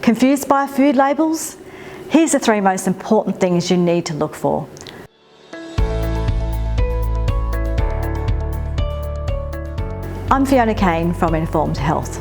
Confused by food labels? Here's the 3 most important things you need to look for. I'm Fiona Kane from Informed Health.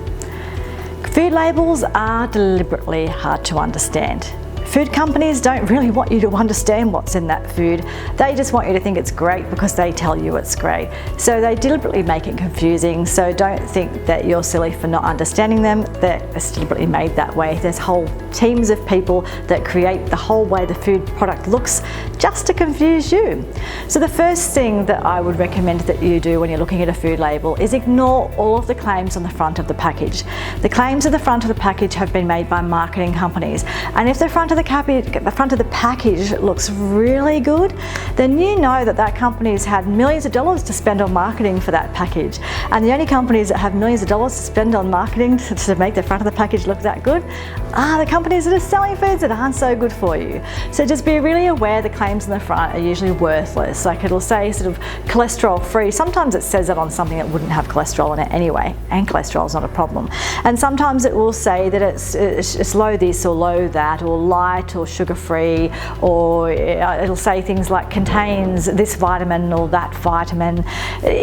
Food labels are deliberately hard to understand. Food companies don't really want you to understand what's in that food. They just want you to think it's great because they tell you it's great. So they deliberately make it confusing, so don't think that you're silly for not understanding them. It's deliberately made that way. There's whole teams of people that create the whole way the food product looks just to confuse you. So the first thing that I would recommend that you do when you're looking at a food label is ignore all of the claims on the front of the package. The claims at the front of the package have been made by marketing companies, and if the front of the package looks really good, then you know that that company's had millions of dollars to spend on marketing for that package. And the only companies that have millions of dollars to spend on marketing to make the front of the package look that good are the companies that are selling foods that aren't so good for you. So just be really aware the claims on the front are usually worthless. Like, it'll say sort of cholesterol free. Sometimes it says it on something that wouldn't have cholesterol in it anyway, and cholesterol is not a problem. And sometimes it will say that it's low this or low that, or light or sugar-free, or it'll say things like contains this vitamin or that vitamin.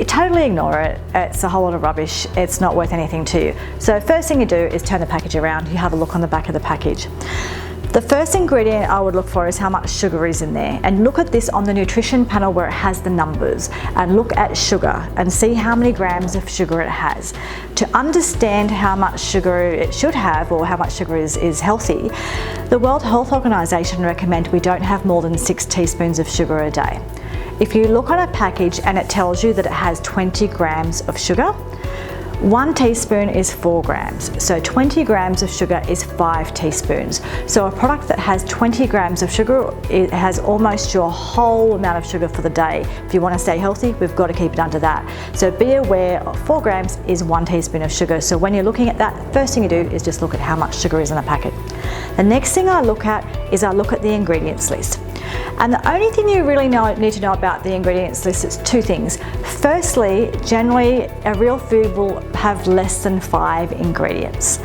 Totally ignore it. It's a whole lot of rubbish. It's not worth anything to you. So first thing you do is turn the package around. You have a look on the back of the package. The first ingredient I would look for is how much sugar is in there, and look at this on the nutrition panel where it has the numbers, and look at sugar and see how many grams of sugar it has. To understand how much sugar it should have, or how much sugar is healthy, the World Health Organization recommend we don't have more than 6 teaspoons of sugar a day. If you look on a package and it tells you that it has 20 grams of sugar, 1 teaspoon is 4 grams, so 20 grams of sugar is 5 teaspoons. So a product that has 20 grams of sugar, it has almost your whole amount of sugar for the day. If you want to stay healthy, we've got to keep it under that. So be aware of 4 grams is 1 teaspoon of sugar. So when you're looking at that, first thing you do is just look at how much sugar is in the packet. The next thing I look at is I look at the ingredients list. And the only thing you really need to know about the ingredients list is 2 things. Firstly, generally a real food will have less than 5 ingredients.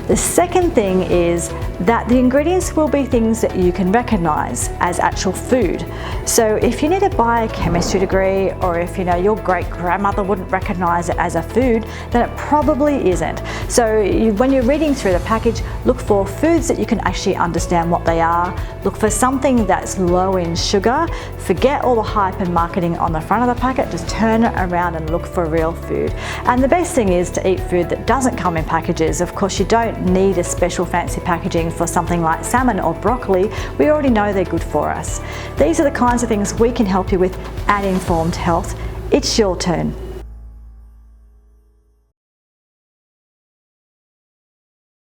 The second thing is that the ingredients will be things that you can recognize as actual food. So if you need a biochemistry degree, or if your great grandmother wouldn't recognize it as a food, then it probably isn't. So when you're reading through the package, look for foods that you can actually understand what they are. Look for something that's low in sugar. Forget all the hype and marketing on the front of the packet. Just turn it around and look for real food. And the best thing is to eat food that doesn't come in packages. Of course, you don't need a special fancy packaging for something like salmon or broccoli. We already know they're good for us. These are the kinds of things we can help you with at Informed Health. It's your turn.